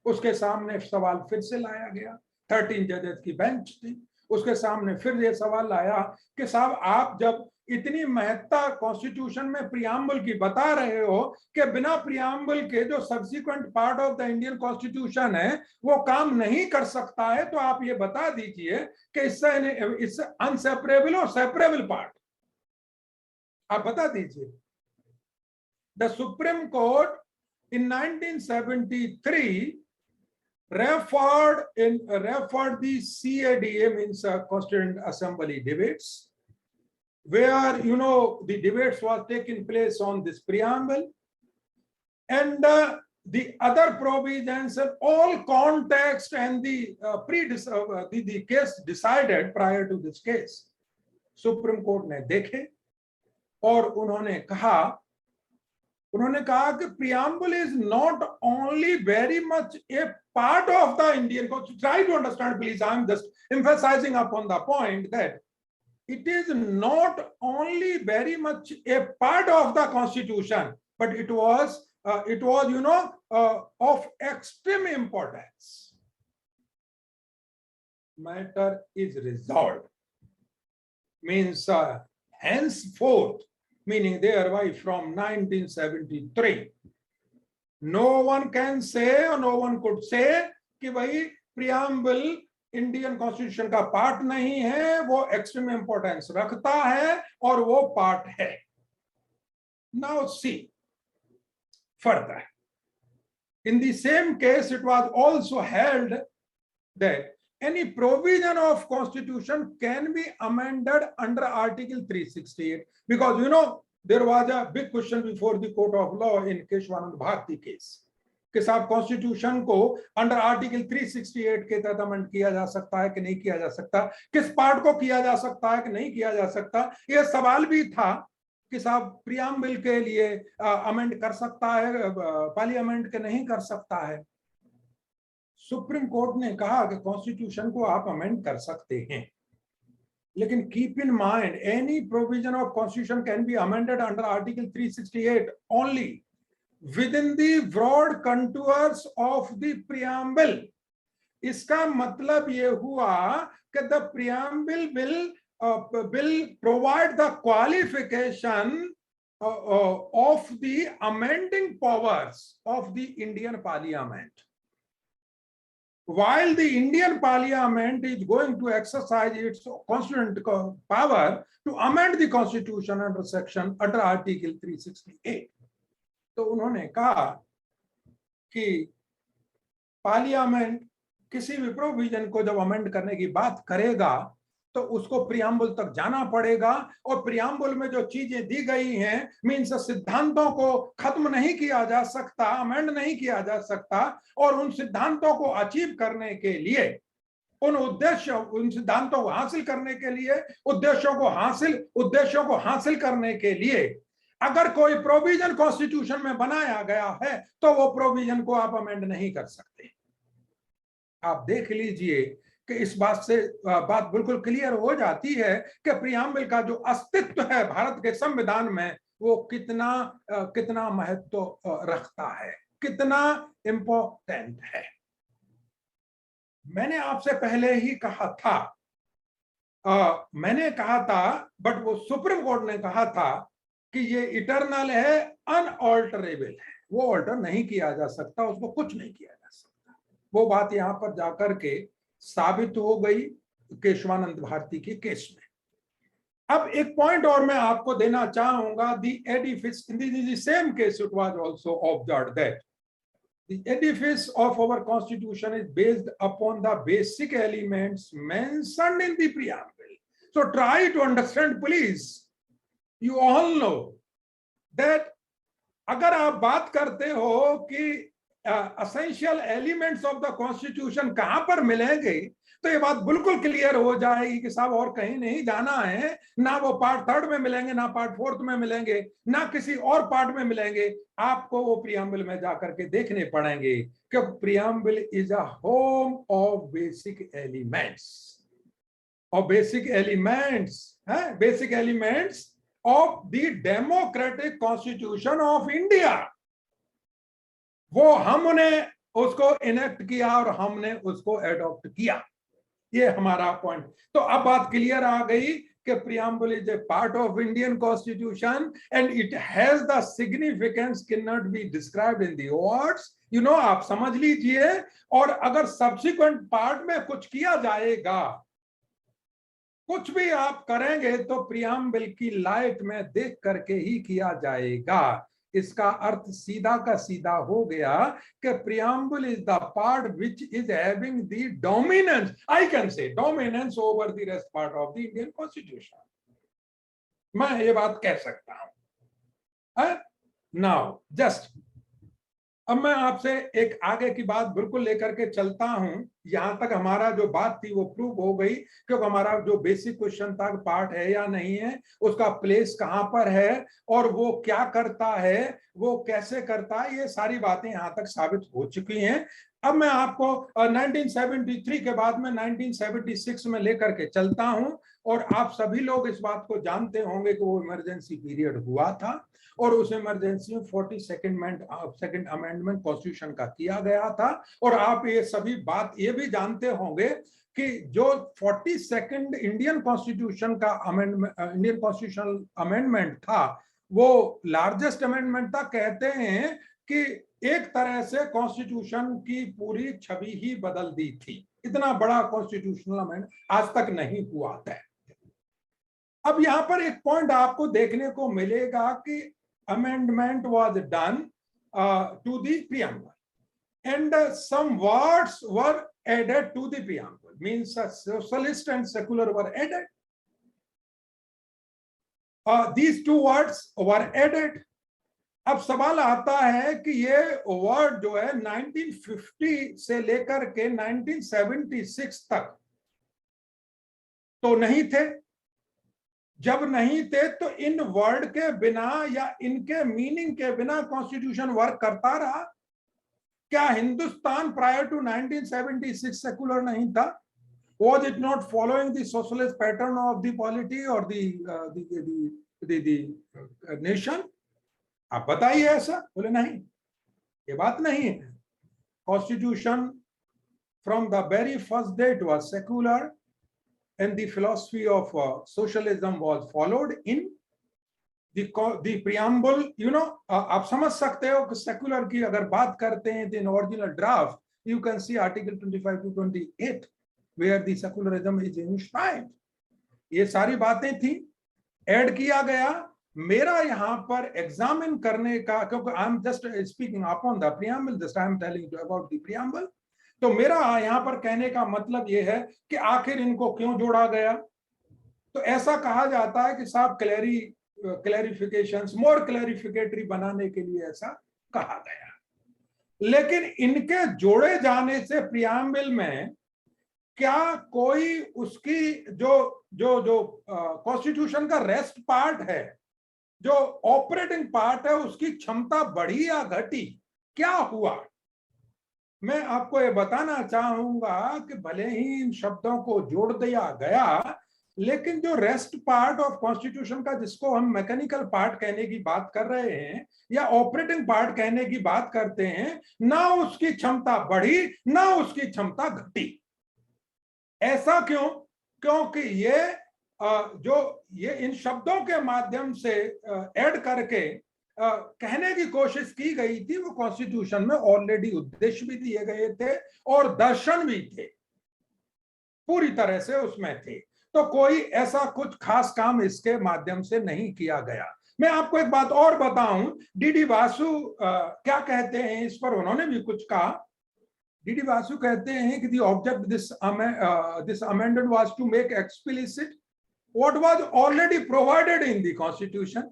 उसके सामने सवाल फिर से लाया गया। 13 जजेस की बेंच थी, उसके सामने फिर ये सवाल आया कि साहब आप जब इतनी महत्ता कॉन्स्टिट्यूशन में प्रीएम्बल की बता रहे हो कि बिना प्रीएम्बल के जो subsequent part of the Indian constitution है वो काम नहीं कर सकता है, तो आप ये बता दीजिए कि इससे अनसेपरेबल और सेपरेबल पार्ट आप बता दीजिए। The supreme court in 1973 referred the CADA, means Constituent Assembly debates, where the debates was taking place on this preamble and the other provisions and all context and the case decided prior to this case, supreme court ने देखे और उन्होंने कहा कि preamble is not only very much a part of the Indian Constitution. Try to understand, please. I'm just emphasizing upon the point that it is not only very much a part of the Constitution, but it was of extreme importance. Matter is resolved. Means henceforth, meaning thereby from 1973, no one can say or no one could say कि भाई preamble Indian constitution का part नहीं है, वो extreme importance रखता है और वो पार्ट है। Now see further, in the same case it was also held that any provision of constitution can be amended under article 368, because you know there was a big question before the court of law in Keshwanand Bharti case कि साहब constitution को under article 368 के तहत amend किया जा सकता है कि नहीं किया जा सकता, किस पार्ट को किया जा सकता है कि नहीं किया जा सकता। यह सवाल भी था कि साहब प्रियम्बल के लिए अमेंड कर सकता है पार्लियामेंट के नहीं कर सकता है। सुप्रीम कोर्ट ने कहा कि कॉन्स्टिट्यूशन को आप अमेंड कर सकते हैं, लेकिन keep in mind any provision of constitution can be amended under article 368 only within the broad contours of the preamble। इसका मतलब ये हुआ कि the preamble will provide the qualification of the amending powers of the Indian Parliament, while the Indian Parliament is going to exercise its constitutional power to amend the constitution under article 368। तो उन्होंने कहा कि parliament किसी भी provision को जब amend करने की बात करेगा तो उसको प्रियम्बल तक जाना पड़ेगा, और प्रियम्बल में जो चीजें दी गई हैं मीन्स सिद्धांतों को खत्म नहीं किया जा सकता, अमेंड नहीं किया जा सकता, और उन सिद्धांतों को अचीव करने के लिए, उन सिद्धांतों को हासिल करने के लिए, उद्देश्यों को हासिल करने के लिए अगर कोई प्रोविजन कॉन्स्टिट्यूशन में बनाया गया है तो वो प्रोविजन को आप अमेंड नहीं कर सकते। आप देख लीजिए कि इस बात से बात बिल्कुल क्लियर हो जाती है कि प्रियम्बल का जो अस्तित्व है भारत के संविधान में वो कितना महत्व रखता है, कितना इंपॉर्टेंट है। मैंने आपसे पहले ही कहा था, बट वो सुप्रीम कोर्ट ने कहा था कि ये इटर्नल है, अनऑल्टरेबल है, वो ऑल्टर नहीं किया जा सकता, उसको कुछ नहीं किया जा सकता। वो बात यहां पर जाकर के साबित हो गई केशवानंद भारती के केस में। अब एक पॉइंट और मैं आपको देना चाहूंगा, the Edifice in the same case it was also observed that the edifice of our constitution is based upon the basic elements mentioned in the preamble। So try to understand please, you all know that अगर आप बात करते हो कि essential elements of the constitution कहां पर मिलेंगे तो ये बात बिल्कुल क्लियर हो जाएगी कि साहब और कहीं नहीं जाना है, ना वो पार्ट 3 में मिलेंगे, ना पार्ट 4 में मिलेंगे, ना किसी और पार्ट में मिलेंगे। आपको वो प्रियम्बल में जाकर के देखने पड़ेंगे क्योंकि preamble is a home of basic elements of the democratic constitution of India. वो हमने उसको इनेक्ट किया और हमने उसको एडॉप्ट किया, ये हमारा पॉइंट। तो अब बात क्लियर आ गई कि preamble is a part of Indian constitution and it has the significance can not be described in the words. You know, आप समझ लीजिए। और अगर सब्सिक्वेंट पार्ट में कुछ किया जाएगा, कुछ भी आप करेंगे तो प्रियम्बल की लाइट में देख करके ही किया जाएगा। इसका अर्थ सीधा का सीधा हो गया कि preamble is the part which is having the dominance, I can say dominance over the rest part of the Indian constitution. मैं ये बात कह सकता हूं। नाउ जस्ट अब मैं आपसे एक आगे की बात बिल्कुल लेकर के चलता हूं। यहां तक हमारा जो बात थी वो प्रूव हो गई, क्योंकि हमारा जो बेसिक क्वेश्चन था पार्ट है या नहीं है, उसका प्लेस कहां पर है और वो क्या करता है, वो कैसे करता है, ये सारी बातें यहां तक साबित हो चुकी हैं। अब मैं आपको 1973 के बाद में 1976 में लेकर के चलता हूं, और आप सभी लोग इस बात को जानते होंगे कि वो इमरजेंसी पीरियड हुआ था और उस इमरजेंसी में 42nd अमेंडमेंट कॉन्स्टिट्यूशन का किया गया था। और आप ये सभी बात ये भी जानते होंगे कि जो 42nd इंडियन कॉन्स्टिट्यूशन का इंडियन कॉन्स्टिट्यूशनल अमेंडमेंट था वो लार्जेस्ट अमेंडमेंट था। कहते हैं कि एक तरह से कॉन्स्टिट्यूशन की पूरी छवि ही बदल दी थी। इतना बड़ा कॉन्स्टिट्यूशनल अमेंडमेंट आज तक नहीं हुआ था। अब यहां पर एक पॉइंट आपको देखने को मिलेगा कि amendment was done to the preamble and some words were added to the preamble। means socialist and secular were added. These two words were added. अब सवाल आता है कि ये वर्ड जो है 1950 से लेकर के 1976 तक तो नहीं थे। जब नहीं थे तो इन वर्ड के बिना या इनके मीनिंग के बिना कॉन्स्टिट्यूशन वर्क करता रहा। क्या हिंदुस्तान प्रायर टू 1976 सेकुलर नहीं था? Was it not following the socialist pattern of the polity or the nation? आप बताइए ऐसा। बोले नहीं, ये बात नहीं है। Constitution from the very first day it was secular and the philosophy of socialism was followed in the preamble. You know, आप समझ सकते हो कि सेकुलर की अगर बात करते हैं in original draft you can see article 25 to 28 where the secularism is enshrined. ये सारी बातें थी, ऐड किया गया। मेरा यहाँ पर एग्जामिन करने का, क्योंकि आई am just speaking upon the preamble, just I am telling you about the preamble. तो मेरा यहाँ पर कहने का मतलब ये है कि आखिर इनको क्यों जोड़ा गया। तो ऐसा कहा जाता है कि साहब क्लैरिफिकेशंस, मोर क्लैरिफिकेटरी बनाने के लिए ऐसा कहा गया। लेकिन इनके जोड़े जाने से प्रियम्बल में क्या कोई उसकी जो जो जो कॉन्स्टिट्यूशन का रेस्ट पार्ट है, जो ऑपरेटिंग पार्ट है, उसकी क्षमता बढ़ी या घटी, क्या हुआ? मैं आपको ये बताना चाहूंगा कि भले ही इन शब्दों को जोड़ दिया गया, लेकिन जो रेस्ट पार्ट ऑफ कॉन्स्टिट्यूशन का, जिसको हम मैकेनिकल पार्ट कहने की बात कर रहे हैं या ऑपरेटिंग पार्ट कहने की बात करते हैं, ना उसकी क्षमता बढ़ी ना उसकी क्षमता घटी। ऐसा क्यों? क्योंकि ये इन शब्दों के माध्यम से ऐड करके कहने की कोशिश की गई थी, वो कॉन्स्टिट्यूशन में ऑलरेडी उद्देश्य भी दिए गए थे और दर्शन भी थे, पूरी तरह से उसमें थे। तो कोई ऐसा कुछ खास काम इसके माध्यम से नहीं किया गया। मैं आपको एक बात और बताऊं, डीडी वासु क्या कहते हैं इस पर, उन्होंने भी कुछ कहा। डीडी वासु कहते हैं कि the object this amendment was to make explicit what was already provided in the constitution.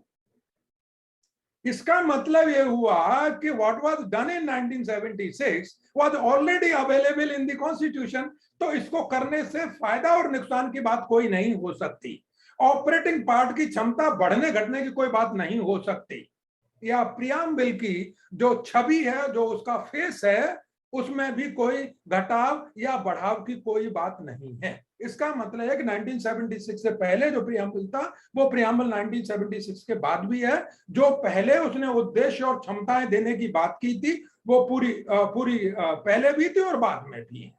इसका मतलब ये हुआ कि what was done in 1976 was already available in the constitution. तो इसको करने से फायदा और नुकसान की बात कोई नहीं हो सकती। ऑपरेटिंग पार्ट की क्षमता बढ़ने घटने की कोई बात नहीं हो सकती, या प्रियम्बल की जो छवि है, जो उसका फेस है, उसमें भी कोई घटाव या बढ़ाव की कोई बात नहीं है। इसका मतलब है कि 1976 से पहले जो प्रियम्बल था वो प्रियम्बल 1976 के बाद भी है। जो पहले उसने उद्देश्य और क्षमताएं देने की बात की थी वो पूरी पहले भी थी और बाद में भी है।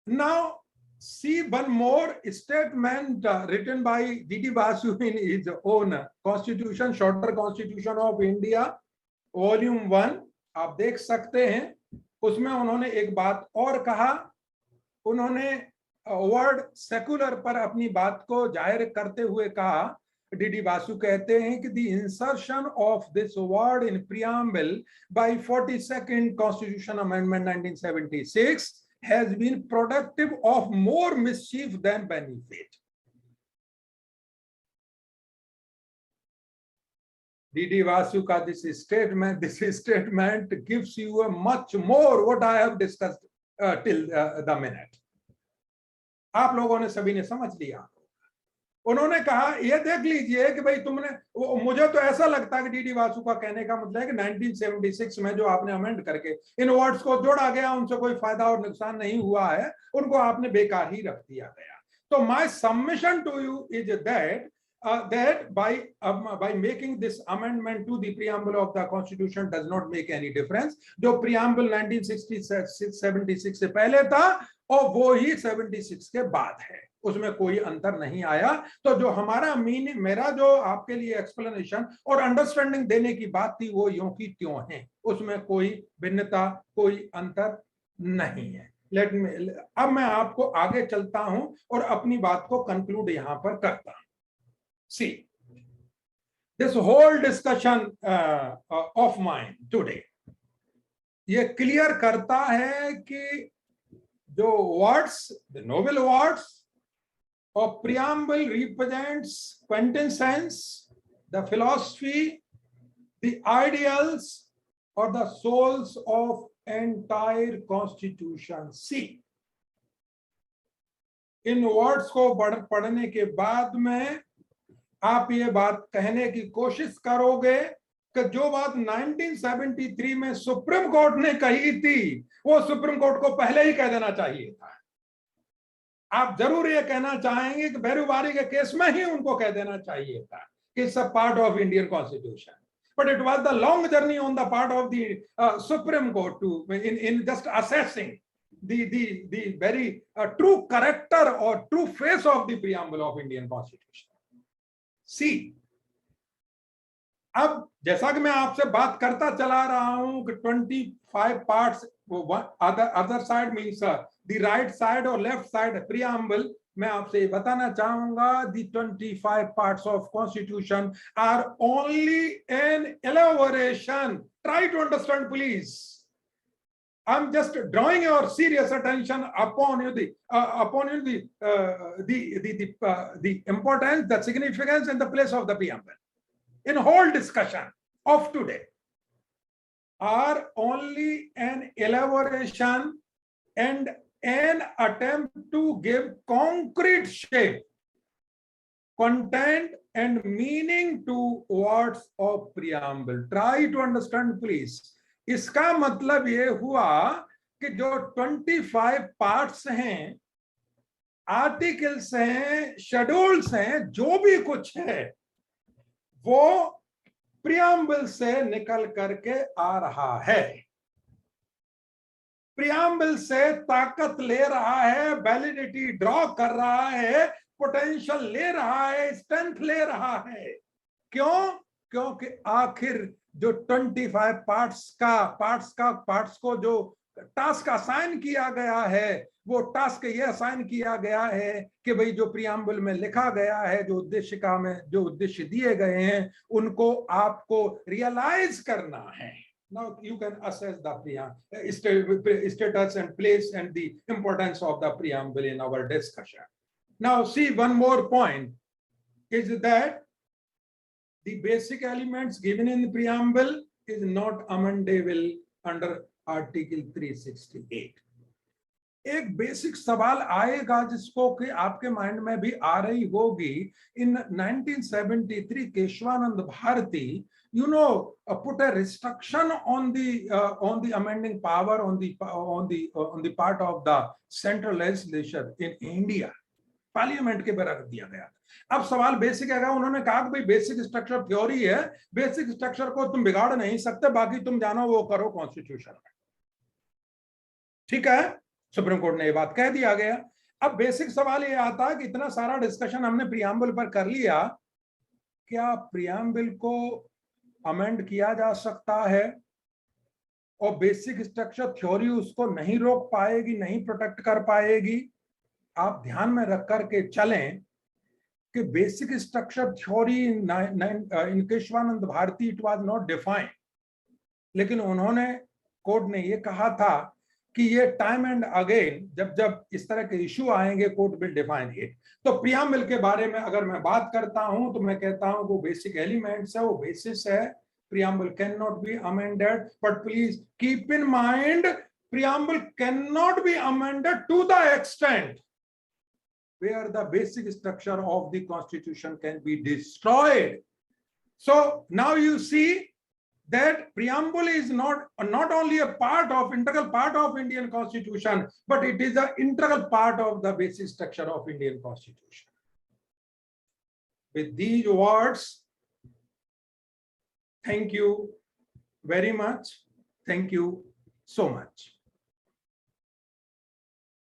Now see one more statement written by D.D. Vasu in his own constitution, shorter constitution of India, volume 1, आप देख सकते हैं। उसमें उन्होंने एक बात और कहा, उन्होंने वर्ड सेकुलर पर अपनी बात को जाहिर करते हुए कहा, डीडी वासु कहते हैं कि the insertion of this word in preamble by 42nd constitution amendment 1976 has been productive of more mischief than benefit. D.D. Vasu ka this statement gives you a much more what I have discussed till the minute. आप लोगों ने सभी ने समझ लिया। उन्होंने कहा ये देख लीजिए कि भाई तुमने, मुझे तो ऐसा लगता है कि डीडी वासु का कहने का मतलब है कि 1976 में जो आपने अमेंड करके इन वर्ड्स को जोड़ा गया, उनसे कोई फायदा और नुकसान नहीं हुआ है, उनको आपने बेकार ही रख दिया गया। तो my submission to you is that that by making this amendment to the preamble of the constitution does not make any difference. जो preamble 1976 से पहले था और वो ही 76 के बाद है, उसमें कोई अंतर नहीं आया। तो जो हमारा मेरा जो आपके लिए एक्सप्लेनेशन और अंडरस्टैंडिंग देने की बात थी वो यूं की त्यों है, उसमें कोई भिन्नता, कोई अंतर नहीं है। अब मैं आपको आगे चलता हूं और अपनी बात को कंक्लूड यहां पर करता हूं। See, this whole discussion of mine today, ये क्लियर करता है कि जो words, the noble words of preamble represents quintessence, the philosophy, the ideals, or the souls of entire constitution. See, in words को पढ़ने के बाद में आप ये बात कहने की कोशिश करोगे कि जो बात 1973 में सुप्रीम कोर्ट ने कही थी वो सुप्रीम कोर्ट को पहले ही कह देना चाहिए था। आप जरूर ये कहना चाहेंगे कि बेरुबारी के केस में ही उनको कह देना चाहिए था कि it's a part of Indian constitution, but it was the long journey on the part of the Supreme Court to in just assessing the very true character or true face of the preamble of Indian Constitution. See, अब जैसा कि मैं आपसे बात करता चला रहा हूं कि 25 parts, other side means the right side or left side preamble, मैं आपसे बताना चाहूंगा the 25 parts of constitution are only an elaboration. Try to understand, please. I'm just drawing your serious attention upon the importance, the significance, and the place of the preamble in whole discussion of today are only an elaboration and an attempt to give concrete shape, content, and meaning to words of preamble. Try to understand, please. इसका मतलब ये हुआ कि जो 25 parts हैं, articles हैं, schedules हैं, जो भी कुछ है वो प्रियम्बल से निकल करके आ रहा है, प्रियम्बल से ताकत ले रहा है, वैलिडिटी ड्रॉ कर रहा है, पोटेंशियल ले रहा है, स्ट्रेंथ ले रहा है। क्यों? क्योंकि आखिर जो 25 पार्ट्स को जो टास्क असाइन किया गया है, वो टास्क ये असाइन किया गया है कि भाई जो प्रियम्बल में लिखा गया है, जो उद्देशिका में जो उद्देश्य दिए गए हैं, उनको आपको रियलाइज करना है। Now you can assess the status and place and the importance of the preamble in our discussion. Now see, one more point is that the basic elements given in the preamble is not amendable under Article 368. एक basic सवाल आएगा जिसको कि आपके mind में भी आ रही होगी। In 1973 Kesavananda Bharati, you know, put a restriction on the amending power on the part of the central legislature in India. Parliament के पर रख दिया गया। अब सवाल बेसिक है, उन्होंने कहा कि भाई बेसिक स्ट्रक्चर थ्योरी है, बेसिक स्ट्रक्चर को तुम बिगाड़ नहीं सकते, बाकी तुम जानो वो करो कॉन्स्टिट्यूशन में। ठीक है, सुप्रीम कोर्ट ने ये बात कह दिया गया। अब बेसिक सवाल ये आता है कि इतना सारा डिस्कशन हमने प्रियम्बल पर कर लिया, क्या प्रियम्बल को अमेंड किया जा सकता है और बेसिक स्ट्रक्चर थ्योरी उसको नहीं रोक पाएगी, नहीं प्रोटेक्ट कर पाएगी? आप ध्यान में रख करके चलें कि basic structure theory in Kesavananda Bharati it was not defined, लेकिन उन्होंने, कोर्ट ने ये कहा था कि ये टाइम एंड अगेन जब इस तरह के इशू आएंगे कोर्ट विल डिफाइन इट। तो प्रियम्बल के बारे में अगर मैं बात करता हूं तो मैं कहता हूं वो बेसिक एलिमेंट्स है, वो बेसिस है। Preamble can not be amended, but please keep in mind preamble can not be amended to the extent where the basic structure of the constitution can be destroyed. So now you see that preamble is not only a integral part of Indian constitution, but it is an integral part of the basic structure of Indian constitution. With these words, thank you very much. Thank you so much.